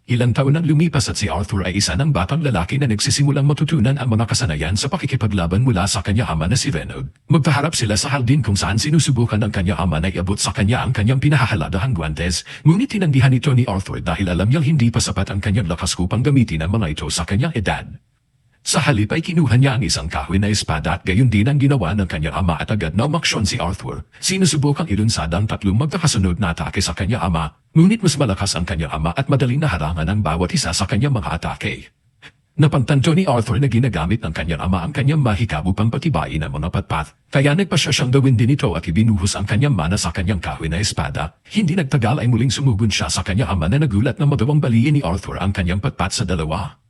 Ilang taon nang lumipas at si Arthur ay isa ng batang lalaki na nagsisimulang matutunan ang mga kasanayan sa pakikipaglaban mula sa kanya ama na si Renaud. Magkaharap sila sa hardin kung saan sinusubukan ng kanya ama na iabot sa kanya ang kanyang pinahahaladahang guwantes, ngunit tinanggihan ito ni Arthur dahil alam niyang hindi pa sapat ang kanyang lakas upang gamitin ang mga ito sa kanyang edad. Sa halip ay kinuha niya ang isang kahoy na espada at gayon din ang ginawa ng kanyang ama at agad na umaksyon si Arthur. Sinusubukang ilunsad ang tatlong magkakasunod na atake sa kanyang ama, ngunit mas malakas ang kanyang ama at madaling naharangan ang bawat isa sa kanyang mga atake. Napagtanto ni Arthur na ginagamit ng kanyang ama ang kanyang mahika upang patibayin ang mga patpat, kaya nagpasya siyang gawin din ito at ibinuhos ang kanyang mana sa kanyang kahoy na espada. Hindi nagtagal ay muling sumubon siya sa kanyang ama na nagulat na magawang baliin ni Arthur ang kanyang patpat sa dalawa.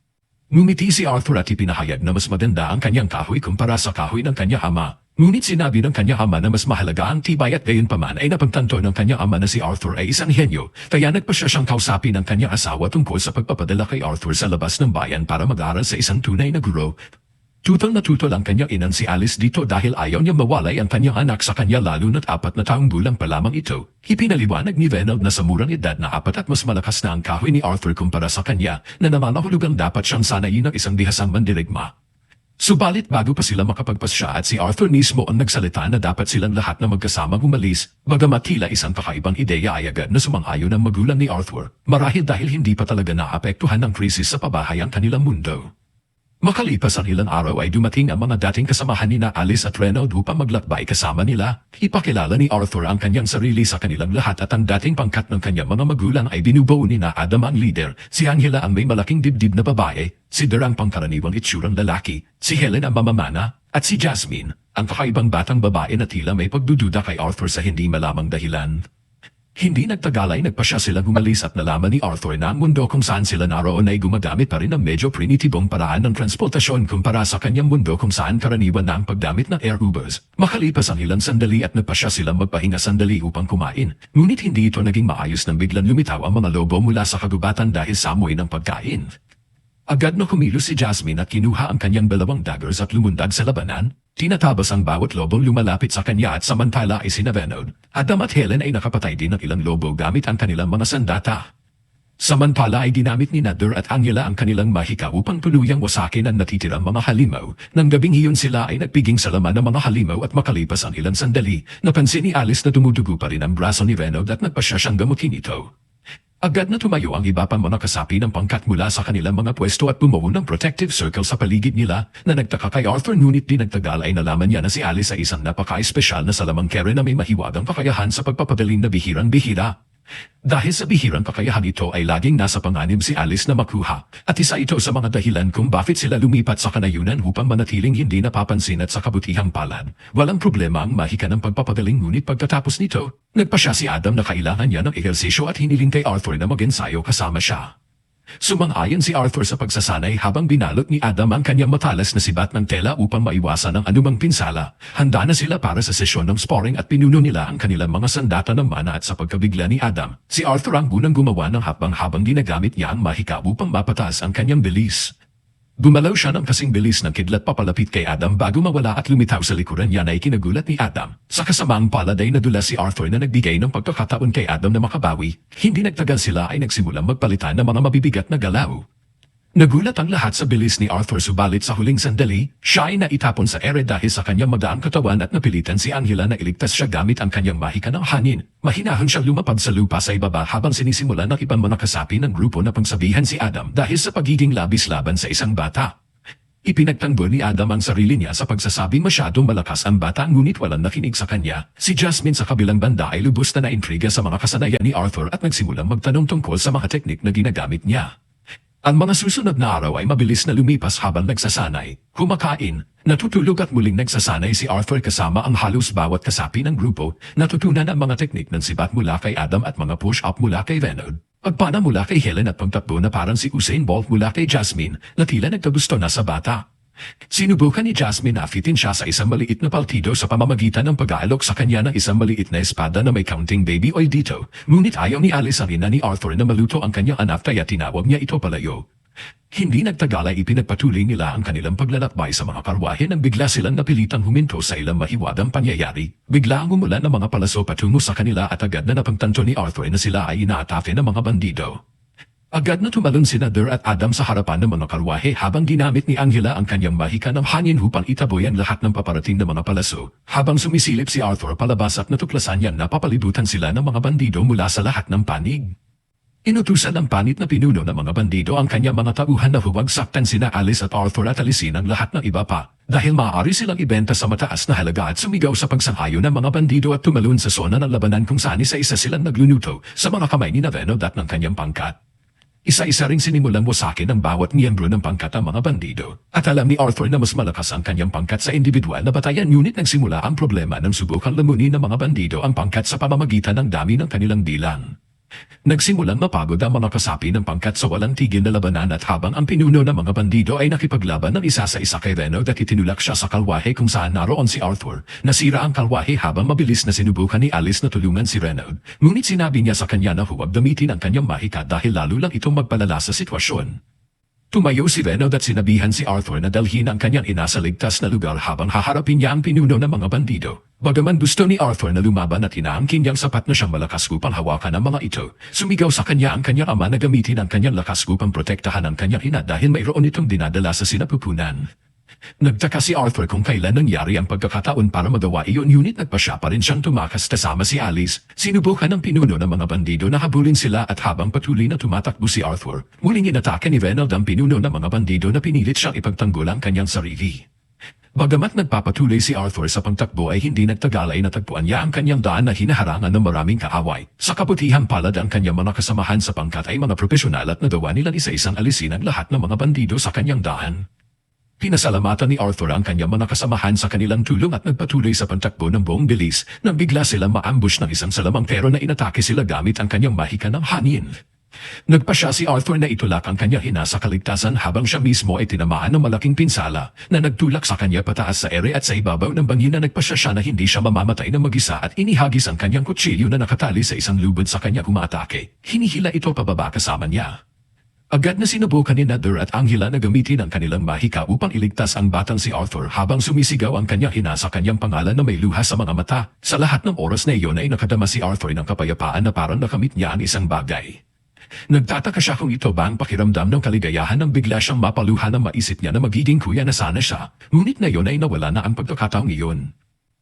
Ngumiti si Arthur at ipinahayag na mas maganda ang kanyang kahoy kumpara sa kahoy ng kanyang ama. Ngunit sinabi ng kanyang ama na mas mahalaga ang tibay at gayon paman ay napagtanto ng kanyang ama na si Arthur ay isang henyo, kaya nagpasya siyang kausapin ng kanyang asawa tungkol sa pagpapadala kay Arthur sa labas ng bayan para mag-aral sa isang tunay na guro. Tutol na tutol ang kanyang inang si Alice dito dahil ayaw niya mawalay ang kanyang anak sa kanya lalo na't 4 na taong gulang pa lamang ito. Ipinaliwanag ni Renaud na sa murang edad na 4 at mas malakas na ang kahoy ni Arthur kumpara sa kanya na namamahulugang dapat siyang sanayin ng isang dihasang mandirigma. Subalit bago pa sila makapagpasya at si Arthur mismo ang nagsalita na dapat silang lahat na magkasamang umalis, bagamat tila isang kakaibang ideya ay agad na sumang-ayon ang magulang ni Arthur, marahil dahil hindi pa talaga naapektuhan ng krisis sa pabahay ang kanilang mundo. Makalipas ang ilang araw ay dumating ang mga dating kasamahan ni Alice at Renaud upang maglakbay kasama nila. Ipakilala ni Arthur ang kanyang sarili sa kanilang lahat at ang dating pangkat ng kanyang mga magulang ay binubuo ni Adam ang leader, si Angela ang may malaking dibdib na babae, si Der ang pangkaraniwang itsurang lalaki, si Helen ang mamamana, at si Jasmine, ang kakaibang batang babae na tila may pagdududa kay Arthur sa hindi malamang dahilan. Hindi nagtagal ay nagpasya silang umalis at nalaman ni Arthur na ang mundo kung saan sila naroon ay gumagamit pa rin ng medyo primitibong paraan ng transportasyon kumpara sa kanyang mundo kung saan karaniwan na ang paggamit ng air Ubers. Makalipas ang ilang sandali at nagpasya silang magpahinga sandali upang kumain, ngunit hindi ito naging maayos nang biglang lumitaw ang mga lobo mula sa kagubatan dahil sa amoy ng pagkain. Agad na kumilos si Jasmine at kinuha ang kanyang 2 daggers at lumundag sa labanan. Tinatabas ang bawat lobong lumalapit sa kanya at samantala ay sina Renaud, Adam at Helen ay nakapatay din ng ilang lobo gamit ang kanilang mga sandata. Samantala ay ginamit ni Der at Angela ang kanilang mahika upang tuluyang wasakin ang natitirang mga halimaw. Nang gabing iyon sila ay nagpiging sa laman ng mga halimaw at makalipas ang ilang sandali, napansin ni Alice na dumudugo pa rin ang braso ni Renaud at nagpasya siyang gamutin ito. Agad na tumayo ang iba pang mga kasapi ng pangkat mula sa kanilang mga pwesto at bumuo ng protective circle sa paligid nila na nagtaka kay Arthur ngunit di nagtagal ay nalaman niya na si Alice ay isang napaka-espesyal na salamang kere na may mahiwagang kakayahan sa pagpapadaling na bihirang-bihira. Dahil sa bihirang kakayahan ito ay laging nasa panganib si Alice na makuha at isa ito sa mga dahilan kung bakit sila lumipat sa kanayunan upang manatiling hindi napapansin at sa kabutihang palad. Walang problema ang mahika ng pagpapagaling ngunit pagkatapos nito, nagpasya si Adam na kailangan niya ng ehersisyo at hiniling kay Arthur na mag-ensayo kasama siya. Sumang-ayon si Arthur sa pagsasanay habang binalot ni Adam ang kanyang matalas na sibat ng tela upang maiwasan ang anumang pinsala. Handa na sila para sa sesyon ng sparring at pinuno nila ang kanilang mga sandata ng mana at sa pagkabigla ni Adam, si Arthur ang unang gumawa ng hakbang habang ginagamit niya ang mahika upang mapataas ang kanyang bilis. Gumalaw siya ng kasing bilis ng kidlat papalapit kay Adam bago mawala at lumitaw sa likuran niya na ikinagulat ni Adam. Sa kasamaang palad ay nadulas si Arthur na nagbigay ng pagkakataon kay Adam na makabawi. Hindi nagtagal sila ay nagsimulang magpalitan ng mga mabibigat na galaw. Nagulat ang lahat sa bilis ni Arthur subalit sa huling sandali, siya ay naitapon sa ere dahil sa kanyang magdaang katawan at napilitan si Angela na iligtas siya gamit ang kanyang mahika ng hangin. Mahinahon siyang lumapag sa lupa sa ibaba habang sinisimulan ng ibang mga kasapi ng grupo na pagsabihan si Adam dahil sa pagiging labis laban sa isang bata. Ipinagtanggol ni Adam ang sarili niya sa pagsasabing masyadong malakas ang bata ngunit walang nakinig sa kanya. Si Jasmine sa kabilang banda ay lubos na naintriga sa mga kasanayan ni Arthur at nagsimulang magtanong tungkol sa mga teknik na ginagamit niya. Ang mga susunod na araw ay mabilis na lumipas habang nagsasanay, kumakain, natutulog at muling nagsasanay si Arthur kasama ang halos bawat kasapi ng grupo, natutunan ang mga teknik ng sibat mula kay Adam at mga push-up mula kay Renaud, pagpana mula kay Helen at pagtakbo na parang si Usain Bolt mula kay Jasmine na tila nagkagusto na sa bata. Sinubukan ni Jasmine na fitin siya sa isang maliit na partido sa pamamagitan ng pag-aalok sa kanya ng isang maliit na espada na may counting baby oil dito, ngunit ayaw ni Alice ang ina ni Arthur na maluto ang kanyang anak kaya tinawag niya ito palayo. Hindi nagtagal ay ipinagpatuloy nila ang kanilang paglalakbay sa mga karwahe nang bigla silang napilitang huminto sa ilang mahiwagang pangyayari. Bigla ang umulan ng mga palaso patungo sa kanila at agad na napagtanto ni Arthur na sila ay inaatake ng mga bandido. Agad na tumalon sina Der at Adam sa harapan ng mga karwahe habang ginamit ni Angela ang kanyang mahika ng hangin upang itaboy ang lahat ng paparating na mga palaso. Habang sumisilip si Arthur palabas at natuklasan niyang napapalibutan sila ng mga bandido mula sa lahat ng panig. Inutusan ng panit na pinuno ng mga bandido ang kanyang mga tauhan na huwag saktan sina Alice at Arthur at alisin ang lahat ng iba pa dahil maaari silang ibenta sa mataas na halaga at sumigaw sa pagsang-ayon ng mga bandido at tumalon sa zona ng labanan kung saan isa-isa silang nagluluto sa mga kamay ni Renaud at ng kanyang pangkat. Isa-isa ring sinimulang wasakin ng bawat miyembro ng pangkat ang mga bandido. At alam ni Arthur na mas malakas ang kanyang pangkat sa individual na batayan, ngunit nagsimula ang problema ng subukang lamunin ng mga bandido ang pangkat sa pamamagitan ng dami ng kanilang bilang. Nagsimulang mapagod ang mga kasapi ng pangkat sa walang tigil na labanan at habang ang pinuno ng mga bandido ay nakipaglaban ng isa sa isa kay Renaud at itinulak siya sa kalwahe kung saan naroon si Arthur. Nasira ang kalwahe habang mabilis na sinubukan ni Alice na tulungan si Renaud. Ngunit sinabi niya sa kanya na huwag gamitin ang kanyang mahika dahil lalo lang itong magpalala sa sitwasyon. Tumayo si Renaud at sinabihan si Arthur na dalhin ang kanyang ina sa ligtas na lugar habang haharapin niya ang pinuno ng mga bandido. Bagaman gusto ni Arthur na lumaban at inaangkin niyang sapat na siyang malakas upang hawakan ang mga ito, sumigaw sa kanya ang kanyang ama na gamitin ang kanyang lakas upang protektahan ang kanyang ina dahil mayroon itong dinadala sa sinapupunan. Nagtaka si Arthur kung kailan nangyari ang pagkakataon para magawa iyon, ngunit nagpa siya pa rin siyang tumakas kasama si Alice. Sinubukan ng pinuno ng mga bandido na habulin sila at habang patuloy na tumatakbo si Arthur, muling inatake ni Renaud ang pinuno ng mga bandido na pinilit siyang ipagtanggol ang kanyang sarili. Bagamat nagpapatuloy si Arthur sa pagtakbo ay hindi nagtagal ay natagpuan niya ang kanyang daan na hinaharangan ng maraming kaaway. Sa kabutihang palad ang kanyang mga kasamahan sa pangkat ay mga profesional at nagawa nilang isa-isang alisin ang lahat ng mga bandido sa kanyang daan. Pinasalamatan ni Arthur ang kanyang mga kasamahan sa kanilang tulong at nagpatuloy sa pagtakbo ng buong bilis nang bigla silang maambush ng isang salamangtero na inatake sila gamit ang kanyang mahika ng hangin. Nagpasya si Arthur na itulak ang kanyang hina sa kaligtasan habang siya mismo ay tinamaan ng malaking pinsala na nagtulak sa kanya pataas sa ere at sa ibabaw ng bangin na nagpasya siya na hindi siya mamamatay ng mag-isa at inihagis ang kanyang kutsilyo na nakatali sa isang lubid sa kanya umaatake. Hinihila ito pababa kasama niya. Agad na sinubukan ni Der at Angela na gamitin ang kanilang mahika upang iligtas ang batang si Arthur habang sumisigaw ang kanyang hina sa kanyang pangalan na may luha sa mga mata. Sa lahat ng oras na iyon ay nakadama si Arthur ng kapayapaan na parang nakamit niya ang isang bagay. Nagtataka siya kung ito ba ang pakiramdam ng kaligayahan nang bigla siyang mapaluha ng maisip niya na magiging kuya na sana siya. Ngunit na iyon ay nawala na ang pagkakataong iyon.